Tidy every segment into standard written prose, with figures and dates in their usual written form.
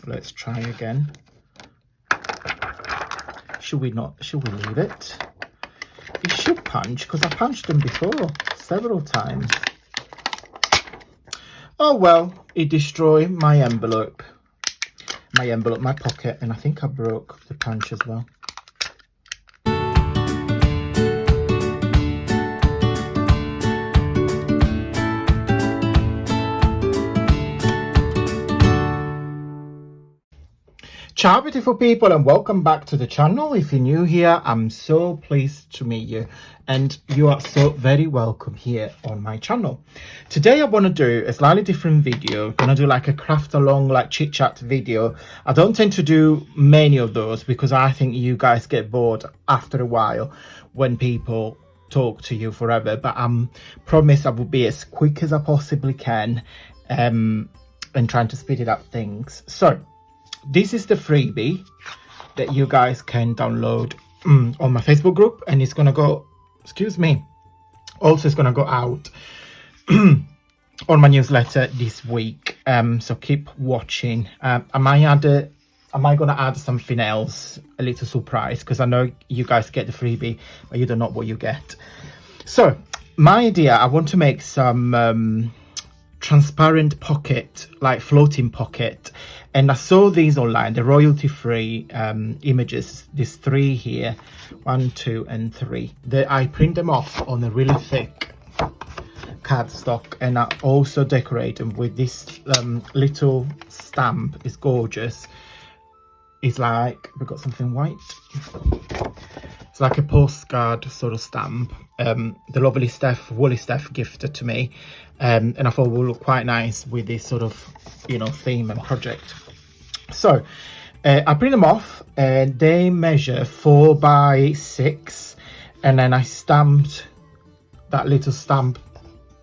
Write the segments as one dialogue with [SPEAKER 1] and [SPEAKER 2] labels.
[SPEAKER 1] Let's try again. Should we leave it? It should punch, because I punched them before several times. Oh well, it destroyed my envelope. My pocket, and I think I broke the punch as well. Ciao beautiful people, and welcome back to the channel. If you're new here, I'm so pleased to meet you, and you are so very welcome here on my channel. Today I want to do a slightly different video. I'm gonna do like a craft along, like chit chat video. I don't tend to do many of those because I think you guys get bored after a while when people talk to you forever, but I promise I will be as quick as I possibly can, and trying to speed it up things. So this is the freebie that you guys can download on my Facebook group, and it's gonna go, excuse me, also it's gonna go out on my newsletter this week. So keep watching. I might gonna add something else, a little surprise, because I know you guys get the freebie, but you don't know what you get. So my idea, I want to make some transparent pocket, like floating pocket, and I saw these online, the royalty free images. There's 3 here, 1, 2 and 3. I print them off on a really thick cardstock, and I also decorate them with this little stamp. It's gorgeous. It's like, we've got something white. It's like a postcard sort of stamp. The lovely Woolly Steph gifted to me, and I thought it would look quite nice with this sort of, you know, theme and project. So I print them off, and they measure 4 by 6, and then I stamped that little stamp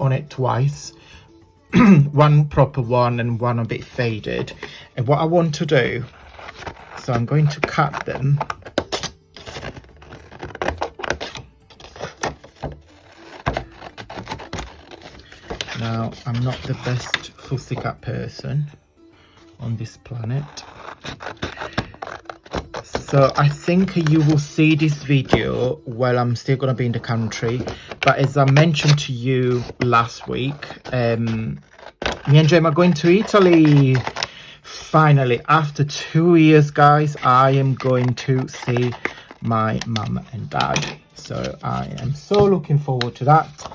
[SPEAKER 1] on it twice. One proper one and one a bit faded. And what I want to do, so I'm going to cut them. Now, I'm not the best fussy cut person on this planet, so I think you will see this video while I'm still going to be in the country. But as I mentioned to you last week, me and Jem are going to Italy. Finally, after 2 years, guys, I am going to see my mum and dad. So I am so looking forward to that.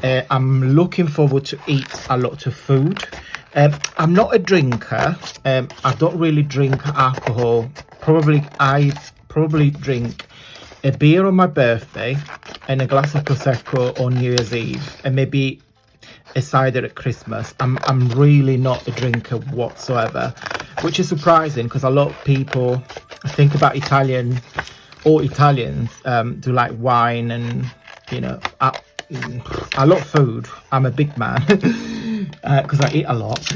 [SPEAKER 1] I'm looking forward to eat a lot of food. I'm not a drinker. I don't really drink alcohol. I probably drink a beer on my birthday and a glass of Prosecco on New Year's Eve, and maybe a cider at Christmas. I'm really not a drinker whatsoever, which is surprising because a lot of people think about Italians do like wine and, you know, I love food. I'm a big man because I eat a lot.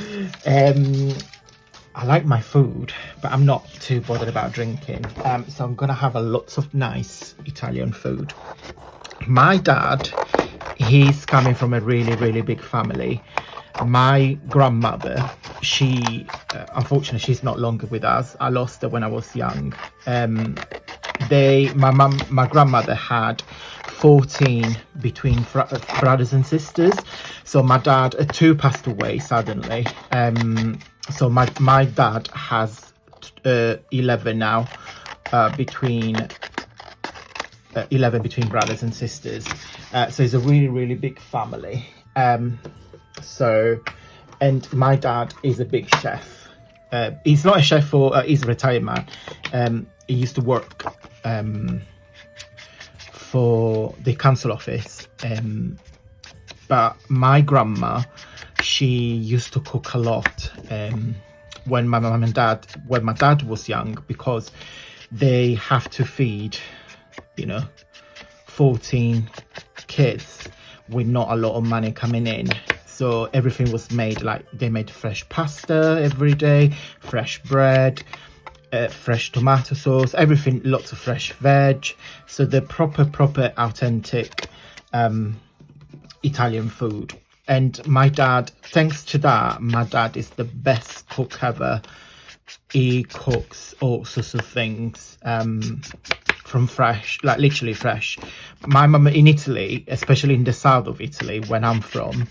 [SPEAKER 1] I like my food, but I'm not too bothered about drinking. So I'm gonna have lots of nice Italian food. My dad, he's coming from a really big family. My grandmother, she unfortunately she's not longer with us. I lost her when I was young. My grandmother had 14 between brothers and sisters. So my dad, 2 passed away suddenly. So my dad has 11 now, between 11 between brothers and sisters. So it's a really big family. And my dad is a big chef. He's not a chef he's a retired man. He used to work for the council office. But my grandma, she used to cook a lot when my dad was young, because they have to feed, you know, 14 kids with not a lot of money coming in. So everything was made, like they made fresh pasta every day, fresh bread, fresh tomato sauce, everything, lots of fresh veg. So the proper authentic Italian food. And my dad, thanks to that, my dad is the best cook ever. he cooks all sorts of things from fresh, like literally fresh. My mum in Italy, especially in the south of Italy, when I'm from,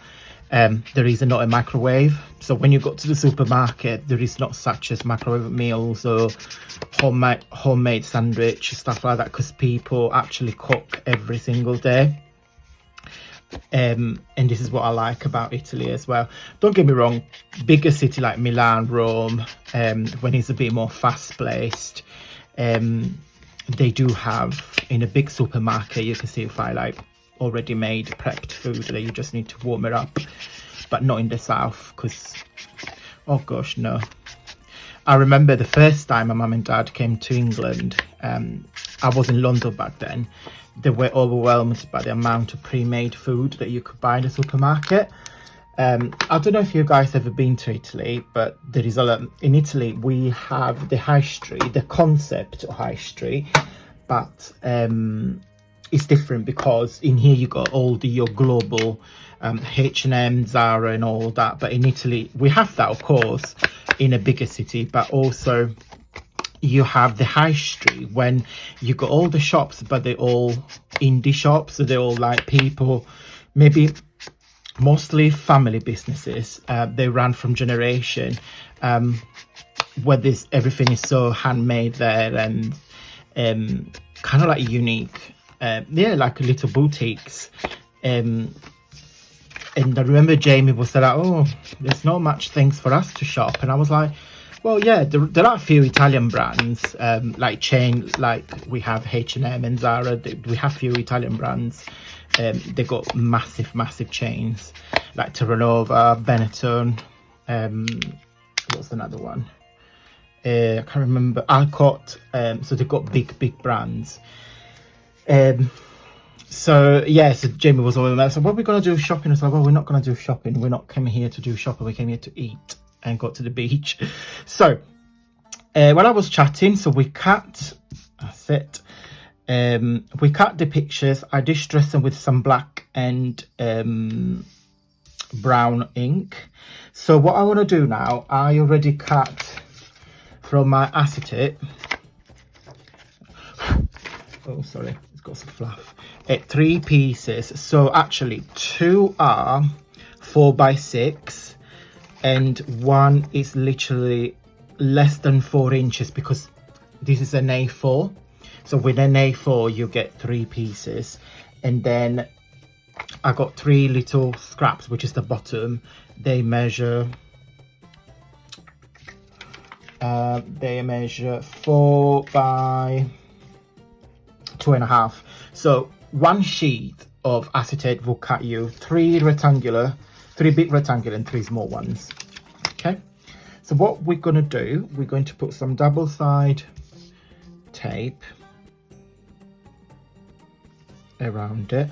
[SPEAKER 1] there is not a microwave. So when you go to the supermarket, there is not such as microwave meals or homemade sandwich, stuff like that, because people actually cook every single day. And this is what I like about Italy as well. Don't get me wrong, bigger city like Milan, Rome, when it's a bit more fast-paced, they do have in a big supermarket, you can see if I like already made prepped food that you just need to warm it up, but not in the south, because oh gosh, no. I remember the first time my mum and dad came to England, I was in London back then. They were overwhelmed by the amount of pre-made food that you could buy in the supermarket. I don't know if you guys ever been to Italy, but there is a lot. In Italy, we have the high street, the concept of high street, but it's different because in here you got all your global H&M, Zara and all that. But in Italy, we have that, of course, in a bigger city, but also you have the high street when you got all the shops, but they're all indie shops. So they're all like people, maybe mostly family businesses. They ran from generation, where this everything is so handmade there and kind of like unique. Yeah, like little boutiques. And I remember Jamie was like, oh, there's not much things for us to shop. And I was like, well, yeah, there are a few Italian brands, like chain, like we have H&M and Zara. We have few Italian brands. They got massive chains like Terranova, Benetton. What's another one? I can't remember. Alcott. So they've got big brands. So yeah, so Jamie was always like, so what are we gonna do shopping? I was like, well, we're not gonna do shopping. We're not coming here to do shopping. We came here to eat and go to the beach. So when I was chatting, so we cut, that's it. We cut the pictures. I distressed them with some black and brown ink. So what I want to do now, I already cut from my acetate. Oh, sorry, it's got some fluff. 3 pieces. So actually 2 are 4x6 and 1 is literally less than 4 inches because this is an A4. So with an A4 you get 3 pieces, and then I got 3 little scraps, which is the bottom. They measure 4 by 2.5. So 1 sheet of acetate will cut you 3 big rectangular and 3 small ones. Okay, so what we're going to do, we're going to put some double side tape around it.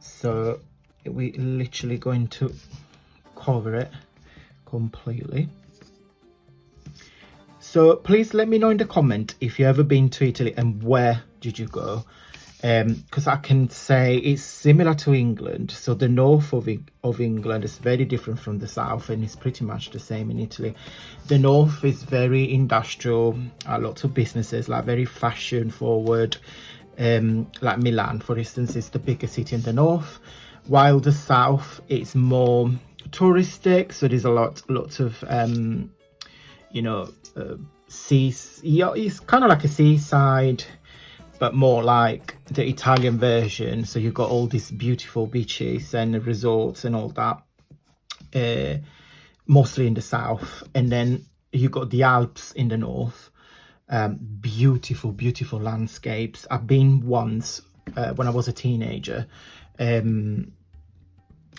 [SPEAKER 1] So we're literally going to cover it completely. So please let me know in the comment if you've ever been to Italy and where did you go, because I can say it's similar to England. So the north of England is very different from the south, and it's pretty much the same in Italy. The north is very industrial, lots of businesses, like very fashion forward, like Milan for instance is the biggest city in the north, while the south it's more touristic. So there's lots of you know, seas. Yeah, it's kind of like a seaside, but more like the Italian version. So you've got all these beautiful beaches and resorts and all that, mostly in the south. And then you got the Alps in the north. Beautiful landscapes. I've been once when I was a teenager. I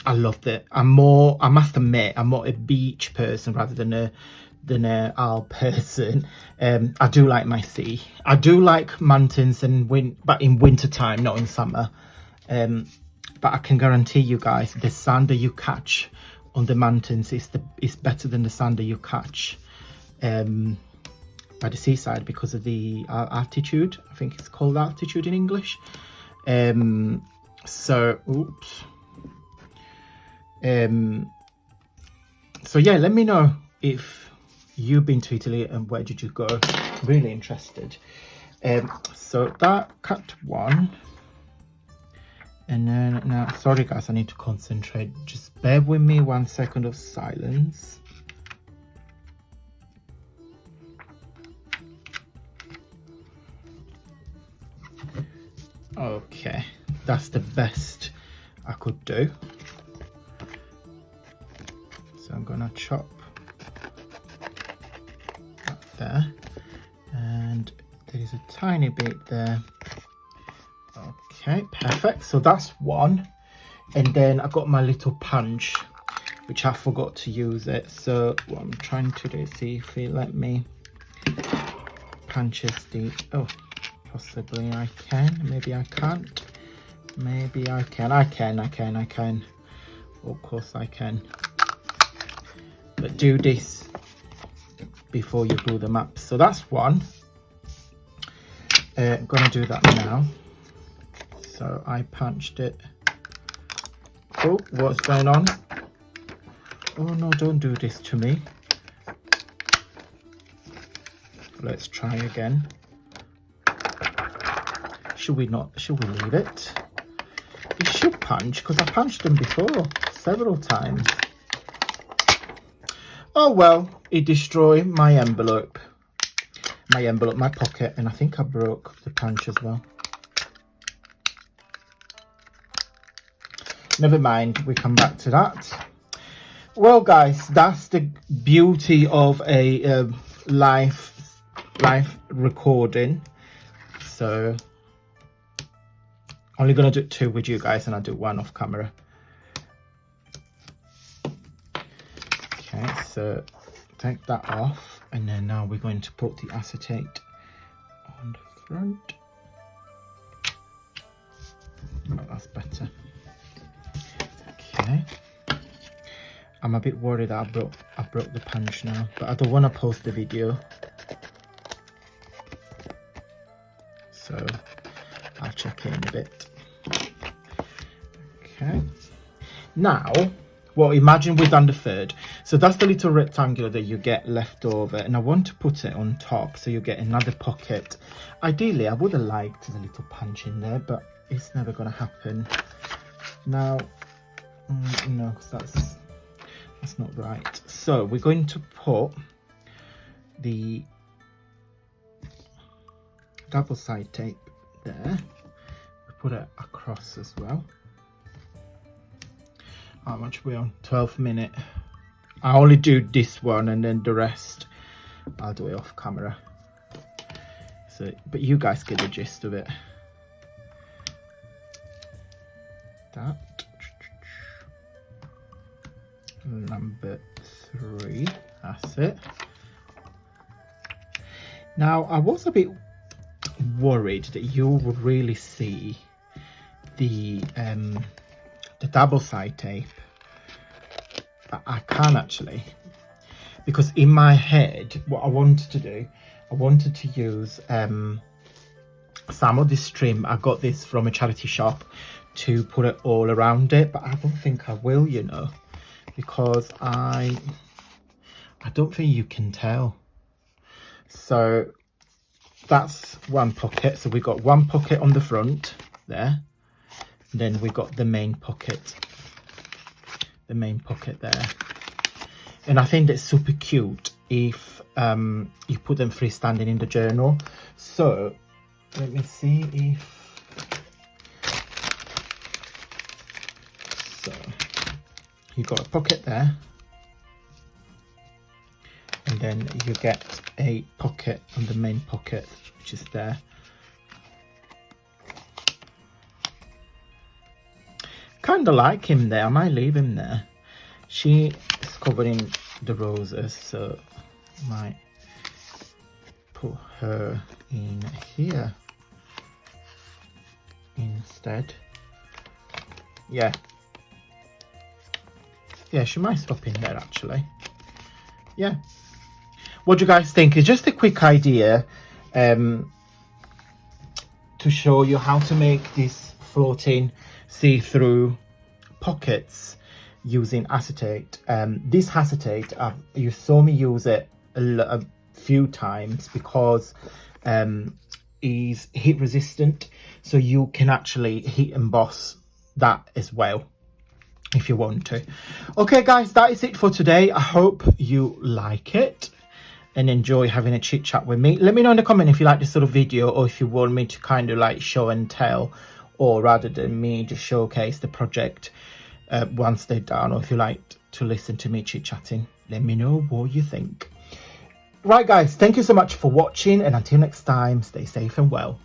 [SPEAKER 1] loved it. I must admit, I'm more a beach person rather than a Alp person. I do like my sea. I do like mountains but in winter time, not in summer. But I can guarantee you guys, the sand that you catch on the mountains is better than the sand that you catch by the seaside, because of the altitude. I think it's called altitude in English. So oops. So yeah, let me know if you've been to Italy and where did you go. I'm really interested. So that cut one. And then now, sorry guys, I need to concentrate. Just bear with me 1 second of silence. Okay, that's the best I could do. So I'm gonna chop that there, and there's a tiny bit there. Okay, perfect. So that's one. And then I got my little punch, which I forgot to use it. So what I'm trying to do is see if it let me punches the, oh, possibly I can, maybe I can't, maybe I can. I can. Of course I can. But do this before you glue them up. So that's one. I'm gonna do that now. So I punched it. Oh, what's going on? Oh no, don't do this to me. Let's try again. Should we leave it? It should punch, because I punched them before several times. Oh well, it destroyed my envelope. My pocket, and I think I broke the punch as well. Never mind, we come back to that. Well guys, that's the beauty of a live recording. So only gonna do 2 with you guys, and I'll do 1 off camera. Okay, so take that off, and then now we're going to put the acetate on the front. Oh, that's better. Okay. I'm a bit worried that I broke the punch now, but I don't want to post the video. So I'll check it in a bit. Okay. Now, well, imagine we've done the third. So that's the little rectangular that you get left over, and I want to put it on top so you get another pocket. Ideally, I would have liked the little punch in there, but it's never going to happen. Now, no, because that's not right. So we're going to put the double side tape there. We put it across as well. How much are we on? 12 minutes. I only do this one, and then the rest I'll do it off camera. So, but you guys get the gist of it. That. Number 3, that's it. Now I was a bit worried that you would really see the double side tape, but I can actually, because in my head what I wanted to do, I wanted to use some of this trim. I got this from a charity shop to put it all around it, but I don't think I will, you know, because I don't think you can tell. So that's one pocket. So we got one pocket on the front there, then we got the main pocket there. And I think that's super cute if you put them freestanding in the journal. So let me see if, so you got a pocket there, and then you get a pocket on the main pocket, which is there. Kind of like him there. I might leave him there. She is covered in the roses, so I might put her in here instead. Yeah, she might stop in there actually. Yeah, what do you guys think? It's just a quick idea to show you how to make these floating see-through pockets using acetate. This acetate, you saw me use it a few times because is heat resistant, so you can actually heat emboss that as well if you want to. Okay guys, that is it for today. I hope you like it and enjoy having a chit chat with me. Let me know in the comment if you like this sort of video, or if you want me to kind of like show and tell, or rather than me just showcase the project once they're done, or if you like to listen to me chit chatting. Let me know what you think. Right guys, thank you so much for watching, and until next time, stay safe and well.